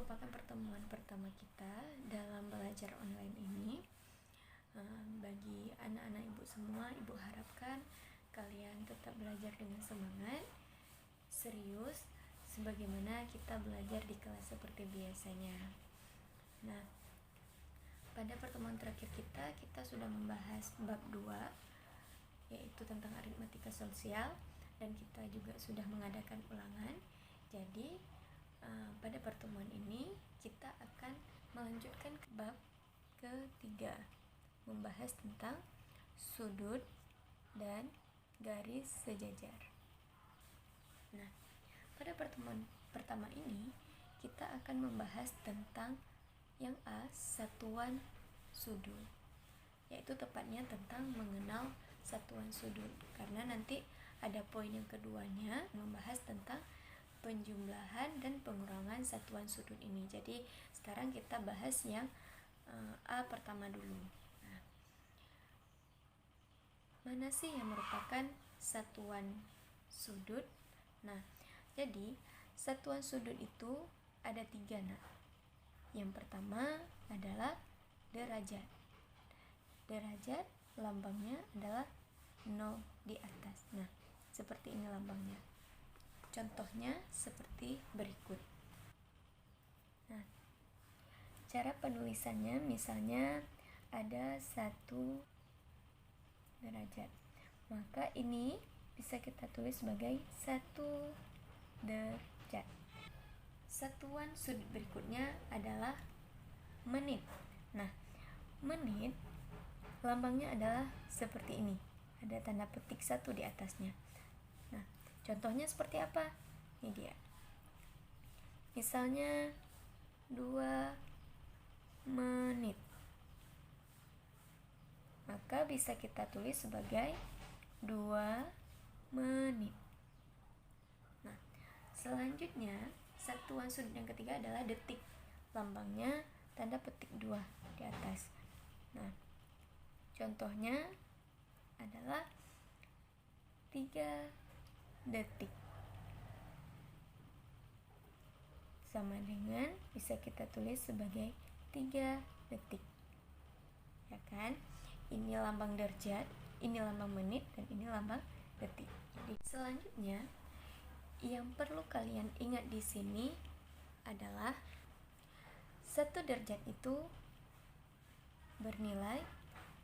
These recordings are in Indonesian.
merupakan pertemuan pertama kita dalam belajar online ini. Bagi anak-anak ibu semua, ibu harapkan kalian tetap belajar dengan semangat, serius, sebagaimana kita belajar di kelas seperti biasanya. Nah, pada pertemuan terakhir kita sudah membahas bab 2, yaitu tentang aritmatika sosial, dan kita juga sudah mengadakan ulangan. Jadi pada pertemuan ini kita akan melanjutkan ke bab ketiga, membahas tentang sudut dan garis sejajar. Nah, pada pertemuan pertama ini kita akan membahas tentang yang A, satuan sudut, yaitu tepatnya tentang mengenal satuan sudut, karena nanti ada poin yang keduanya membahas tentang penjumlahan dan pengurangan satuan sudut ini. Jadi sekarang kita bahas yang A pertama dulu. Nah, mana sih yang merupakan satuan sudut? Nah, jadi satuan sudut itu ada 3. Nah, yang pertama adalah derajat. Derajat lambangnya adalah 0 di atas. Nah, seperti ini lambangnya. Contohnya seperti berikut. Nah, cara penulisannya misalnya ada 1 derajat. Maka ini bisa kita tulis sebagai 1 derajat. Satuan sudut berikutnya adalah menit. Nah, menit lambangnya adalah seperti ini. Ada tanda petik 1 di atasnya. Nah, contohnya seperti apa? Ini dia. Misalnya 2 menit. Maka bisa kita tulis sebagai 2 menit. Nah, selanjutnya satuan sudut yang ketiga adalah detik. Lambangnya tanda petik 2 di atas. Nah, contohnya adalah 3 detik. Sama dengan bisa kita tulis sebagai 3 detik. Ya kan? Ini lambang derajat, ini lambang menit, dan ini lambang detik. Jadi selanjutnya yang perlu kalian ingat di sini adalah 1 derajat itu bernilai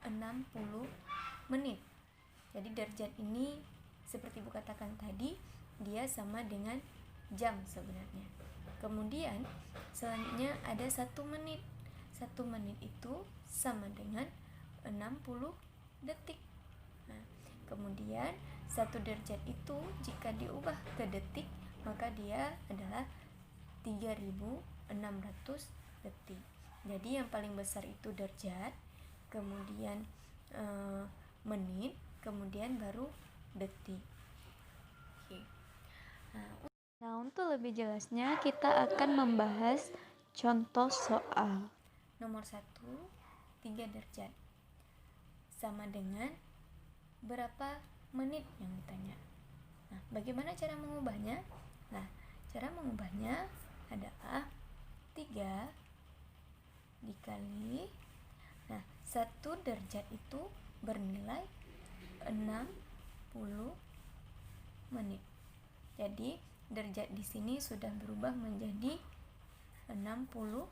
60 menit. Jadi derajat ini seperti Ibu katakan tadi, dia sama dengan jam sebenarnya. Kemudian selanjutnya ada 1 menit. 1 menit itu sama dengan 60 detik. Nah, kemudian 1 derajat itu jika diubah ke detik, maka dia adalah 3600 detik. Jadi yang paling besar itu derajat, kemudian menit, kemudian baru detik. Oke. Nah, untuk lebih jelasnya kita akan membahas contoh soal. Nomor 1, 3 derajat sama dengan berapa menit yang ditanya. Nah, bagaimana cara mengubahnya? Nah, cara mengubahnya adalah 3 dikali, nah 1 derajat itu bernilai 60 menit. Jadi derajat di sini sudah berubah menjadi 60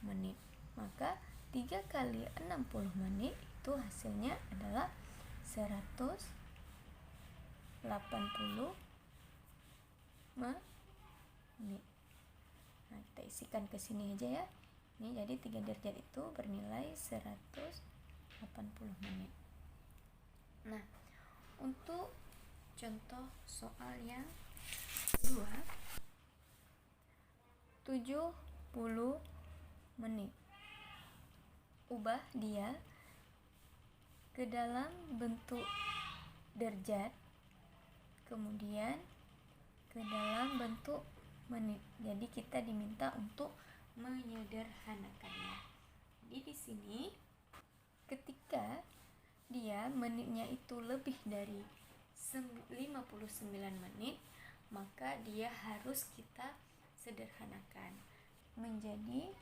menit. Maka 3 kali 60 menit itu hasilnya adalah 180 menit. Nah, kita isikan ke sini aja ya. Ini jadi 3 derajat itu bernilai 180 menit. Nah, untuk contoh soal yang kedua, 70 menit. Ubah dia ke dalam bentuk derajat, kemudian ke dalam bentuk menit. Jadi kita diminta untuk menyederhanakannya. Jadi di sini ketika dia menitnya itu lebih dari 59 menit, maka dia harus kita sederhanakan menjadi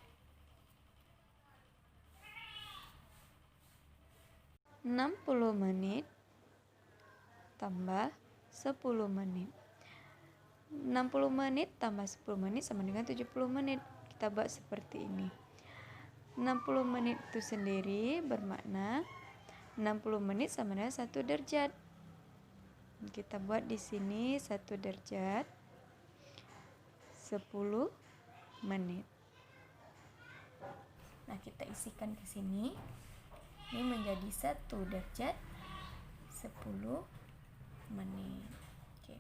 60 menit tambah 10 menit. 60 menit tambah 10 menit sama dengan 70 menit. Kita buat seperti ini. 60 menit itu sendiri bermakna 60 menit sama dengan 1 derajat. Kita buat di sini 1 derajat 10 menit. Nah, kita isikan ke sini. Ini menjadi 1 derajat 10 menit. Oke.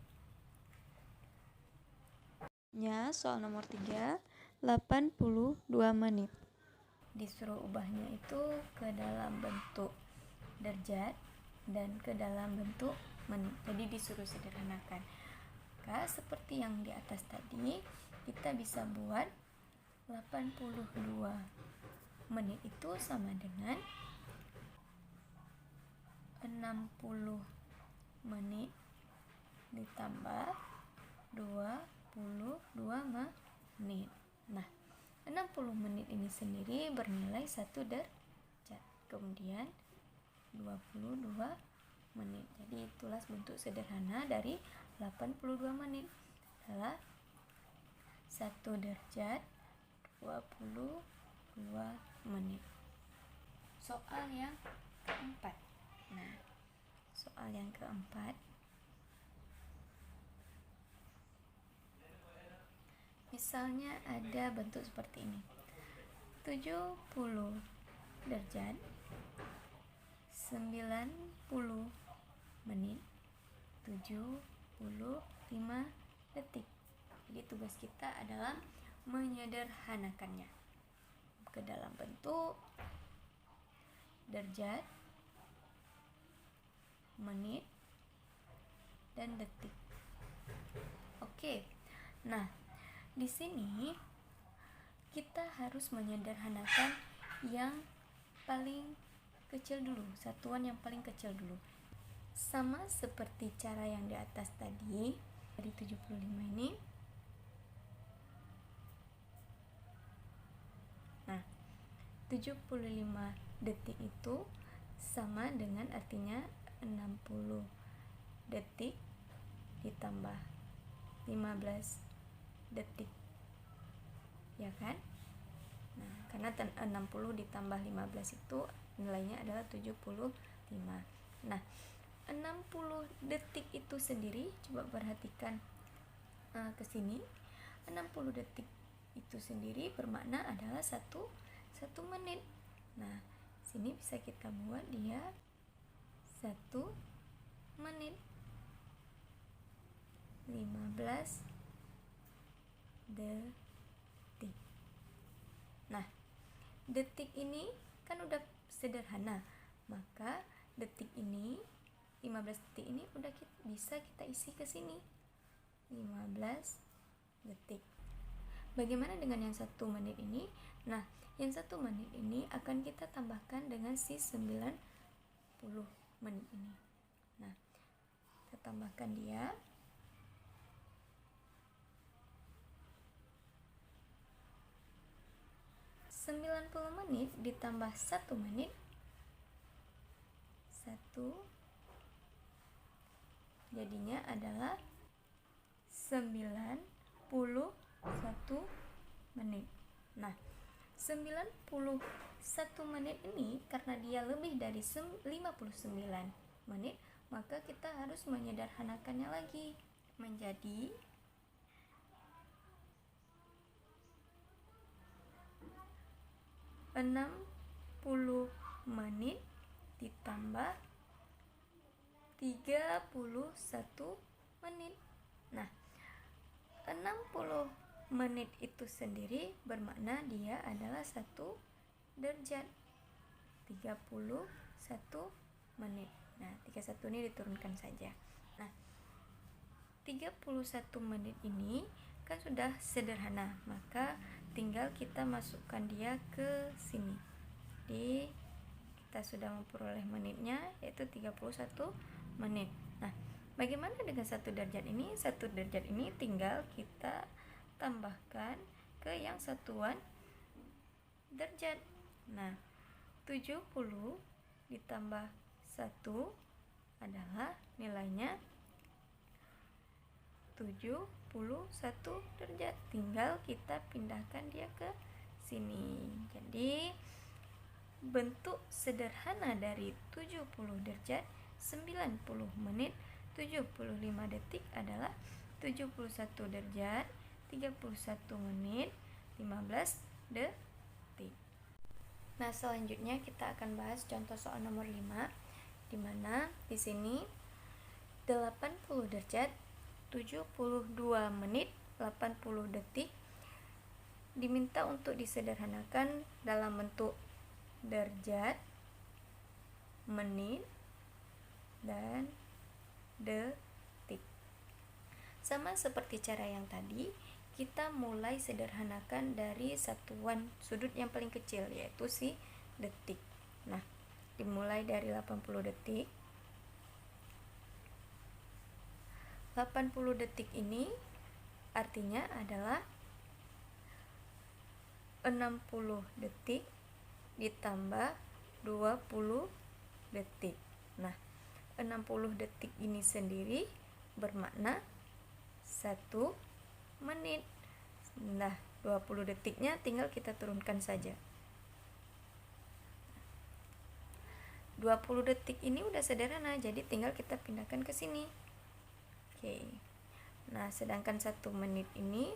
Soal nomor 3, 82 menit. Disuruh ubahnya itu ke dalam bentuk derajat dan ke dalam bentuk menit. Jadi disuruh sederhanakan. Maka seperti yang di atas tadi, kita bisa buat 82 menit itu sama dengan 60 menit ditambah 22 menit. Nah, 60 menit ini sendiri bernilai 1 derajat. Kemudian 22 menit. Jadi itulah bentuk sederhana dari 82 menit. Adalah 1 derajat 22 menit. Soal yang keempat. Nah, soal yang keempat. Misalnya ada bentuk seperti ini. 70 derajat 90 menit 75 detik. Jadi tugas kita adalah menyederhanakannya ke dalam bentuk derajat, menit, dan detik. Oke. Nah, di sini kita harus menyederhanakan yang paling kecil dulu, satuan yang paling kecil dulu. Sama seperti cara yang di atas tadi, dari 75 ini. Nah, 75 detik itu sama dengan artinya 60 detik ditambah 15 detik. Ya kan? Nah, karena 60 ditambah 15 itu nilainya adalah 75. Nah, 60 detik itu sendiri, coba perhatikan ke sini. 60 detik itu sendiri bermakna adalah 1 menit. Nah, sini bisa kita buat dia 1 menit 15 detik. Nah, detik ini kan udah sederhana, maka detik ini 15 detik ini udah bisa kita isi ke sini 15 detik. Bagaimana dengan yang 1 menit ini? Nah, yang 1 menit ini akan kita tambahkan dengan si 90 menit ini. Nah, kita tambahkan dia. ...90 menit ditambah 1 menit 1 jadinya adalah 91 menit. Nah, 91 menit ini karena dia lebih dari 59 menit, maka kita harus menyederhanakannya lagi menjadi 60 menit ditambah 31 menit. Nah, 60 menit itu sendiri bermakna dia adalah 1 derajat 31 menit. Nah, 31 ini diturunkan saja. Nah, 31 menit ini kan sudah sederhana, maka tinggal kita masukkan dia ke sini. Jadi kita sudah memperoleh menitnya, yaitu 31 menit. Nah, bagaimana dengan 1 derajat ini? 1 derajat ini tinggal kita tambahkan ke yang satuan derajat. Nah, 70 ditambah 1 adalah nilainya 71 derajat. Tinggal kita pindahkan dia ke sini. Jadi bentuk sederhana dari 70 derajat 90 menit 75 detik adalah 71 derajat 31 menit 15 detik. Nah, selanjutnya kita akan bahas contoh soal nomor 5, di mana di sini 80 derajat 72 menit 80 detik diminta untuk disederhanakan dalam bentuk derajat, menit, dan detik. Sama seperti cara yang tadi, kita mulai sederhanakan dari satuan sudut yang paling kecil, yaitu si detik. Nah, dimulai dari 80 detik. 80 detik ini artinya adalah 60 detik ditambah 20 detik. Nah, 60 detik ini sendiri bermakna 1 menit. Nah, 20 detiknya tinggal kita turunkan saja. 20 detik ini udah sederhana, jadi tinggal kita pindahkan ke sini. Oke. Nah, sedangkan 1 menit ini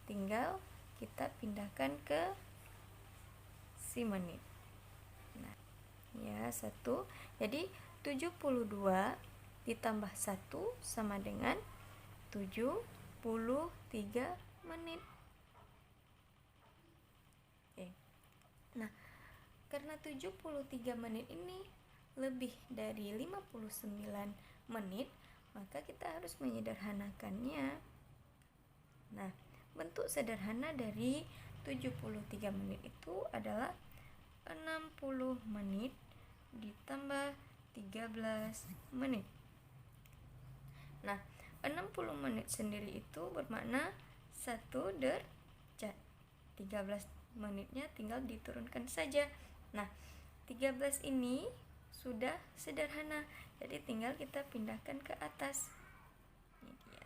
tinggal kita pindahkan ke si menit. Nah, ya, 1. Jadi 72 ditambah 1 sama dengan 73 menit. Oke. Nah, karena 73 menit ini lebih dari 59 menit, maka kita harus menyederhanakannya. Nah, bentuk sederhana dari 73 menit itu adalah 60 menit ditambah 13 menit. Nah, 60 menit sendiri itu bermakna 1 derajat. 13 menitnya tinggal diturunkan saja. Nah, 13 ini sudah sederhana, jadi tinggal kita pindahkan ke atas. Ini dia,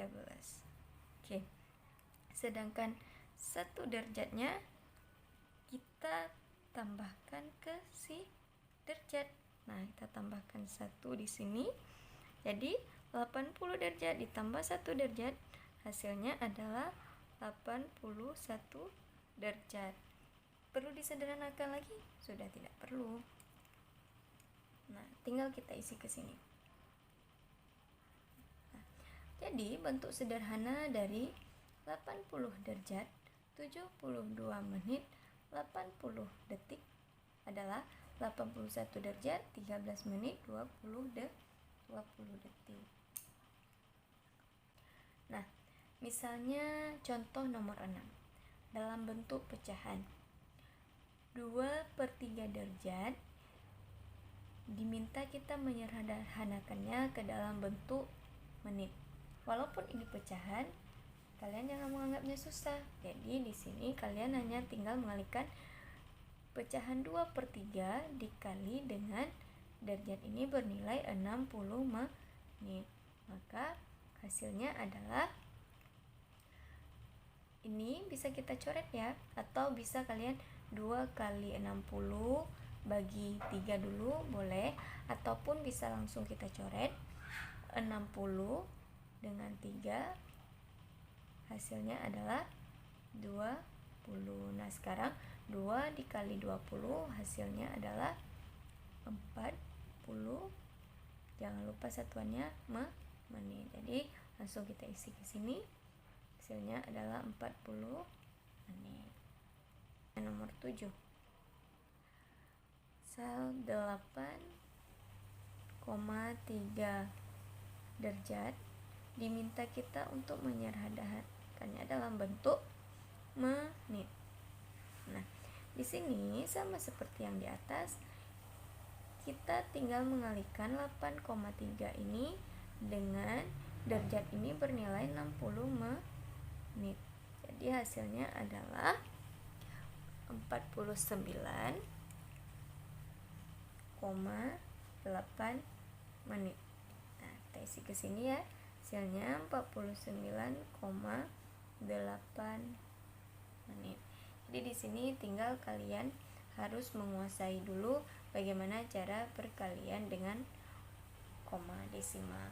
13. Oke. Sedangkan 1 derajatnya kita tambahkan ke si derajat. Nah, kita tambahkan 1 di sini. Jadi 80 derajat ditambah 1 derajat, hasilnya adalah 81 derajat. Perlu disederhanakan lagi? Sudah tidak perlu. Nah, tinggal kita isi ke sini. Nah, jadi bentuk sederhana dari 80 derajat 72 menit 80 detik adalah 81 derajat 13 menit 20 detik. Nah, misalnya contoh nomor 6 dalam bentuk pecahan 2/3 derajat diminta kita menyederhanakannya ke dalam bentuk menit. Walaupun ini pecahan, kalian jangan menganggapnya susah. Jadi di sini kalian hanya tinggal mengalihkan pecahan 2/3 dikali dengan derajat ini bernilai 60 menit. Maka hasilnya adalah ini bisa kita coret ya, atau bisa kalian 2 kali 60 bagi 3 dulu boleh, ataupun bisa langsung kita coret 60 dengan 3 hasilnya adalah 20. Nah, sekarang 2 dikali 20 hasilnya adalah 40. Jangan lupa satuannya menit. Jadi langsung kita isi ke sini. Hasilnya adalah 40 menit. Nomor 7. Sel 8,3 derajat diminta kita untuk menyederhanakannya dalam bentuk menit. Nah, di sini sama seperti yang di atas, kita tinggal mengalihkan 8,3 ini dengan derajat ini bernilai 60 menit. Jadi hasilnya adalah 49,8 menit. Nah, kita isi ke sini ya. Hasilnya 49,8 menit. Jadi di sini tinggal kalian harus menguasai dulu bagaimana cara perkalian dengan koma desimal.